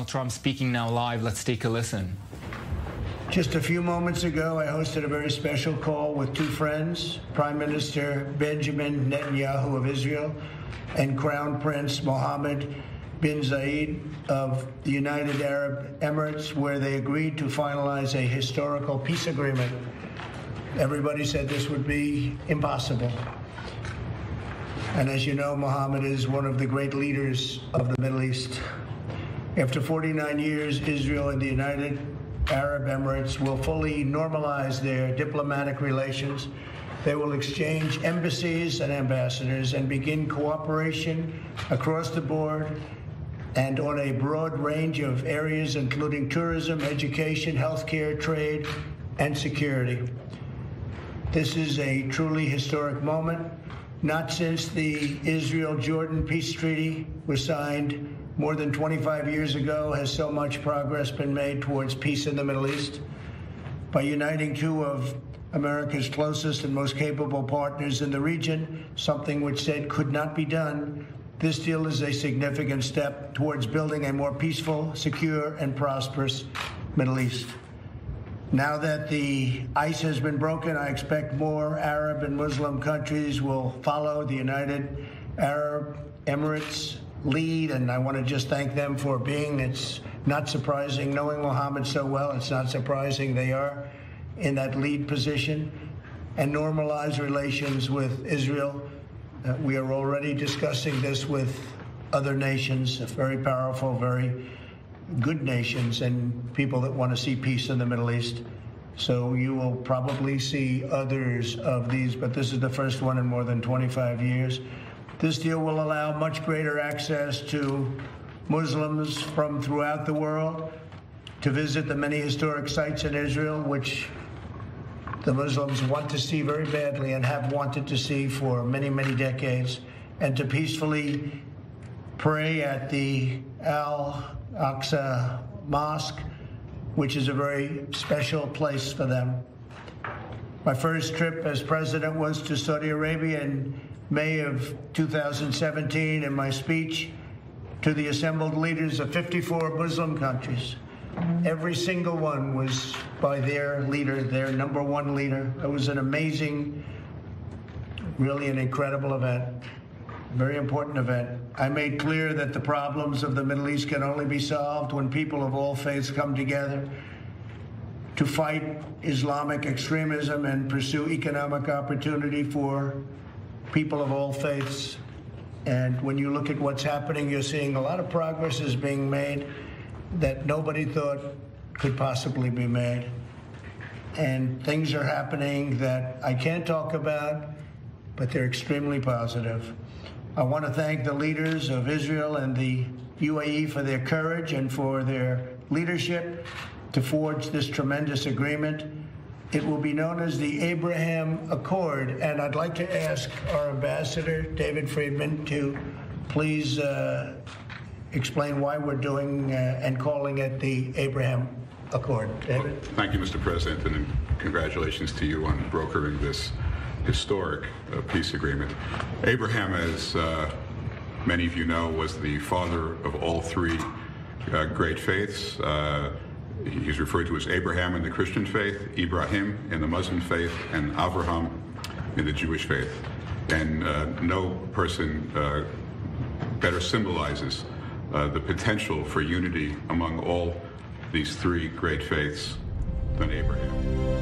Donald Trump speaking now live. Let's take a listen. Just a few moments ago, I hosted a very special call with two friends, Prime Minister Benjamin Netanyahu of Israel and Crown Prince Mohammed bin Zayed of the United Arab Emirates, where they agreed to finalize a historical peace agreement. Everybody said this would be impossible. And as you know, Mohammed is one of the great leaders of the Middle East. After 49 years, Israel and the United Arab Emirates will fully normalize their diplomatic relations. They will exchange embassies and ambassadors and begin cooperation across the board and on a broad range of areas, including tourism, education, healthcare, trade, and security. This is a truly historic moment. Not since the Israel-Jordan peace treaty was signed more than 25 years ago has so much progress been made towards peace in the Middle East. By uniting two of America's closest and most capable partners in the region, something which said could not be done, this deal is a significant step towards building a more peaceful, secure, and prosperous Middle East. Now that the ice has been broken, I expect more Arab and Muslim countries will follow the United Arab Emirates lead, and I want to just thank them for being. It's not surprising, knowing Mohammed so well, it's not surprising they are in that lead position, and normalize relations with Israel. We are already discussing this with other nations, very powerful, very good nations, and people that want to see peace in the Middle East. So you will probably see others of these, but this is the first one in more than 25 years. This deal will allow much greater access to Muslims from throughout the world to visit the many historic sites in Israel, which the Muslims want to see very badly and have wanted to see for many, many decades, and to peacefully pray at the Al-Aqsa Mosque, which is a very special place for them. My first trip as president was to Saudi Arabia in May of 2017, and my speech to the assembled leaders of 54 Muslim countries. Every single one was by their leader, their number one leader. It was an amazing, really an incredible event, very important event. I made clear that the problems of the Middle East can only be solved when people of all faiths come together to fight Islamic extremism and pursue economic opportunity for people of all faiths. And when you look at what's happening, you're seeing a lot of progress is being made that nobody thought could possibly be made. And things are happening that I can't talk about, but they're extremely positive. I want to thank the leaders of Israel and the UAE for their courage and for their leadership to forge this tremendous agreement. It will be known as the Abraham Accord, and I'd like to ask our ambassador, David Friedman, to please explain why we're doing and calling it the Abraham Accord. David? Thank you, Mr. President, and congratulations to you on brokering this historic peace agreement. Abraham, as many of you know, was the father of all three great faiths. He's referred to as Abraham in the Christian faith, Ibrahim in the Muslim faith, and Avraham in the Jewish faith. And no person better symbolizes the potential for unity among all these three great faiths than Abraham.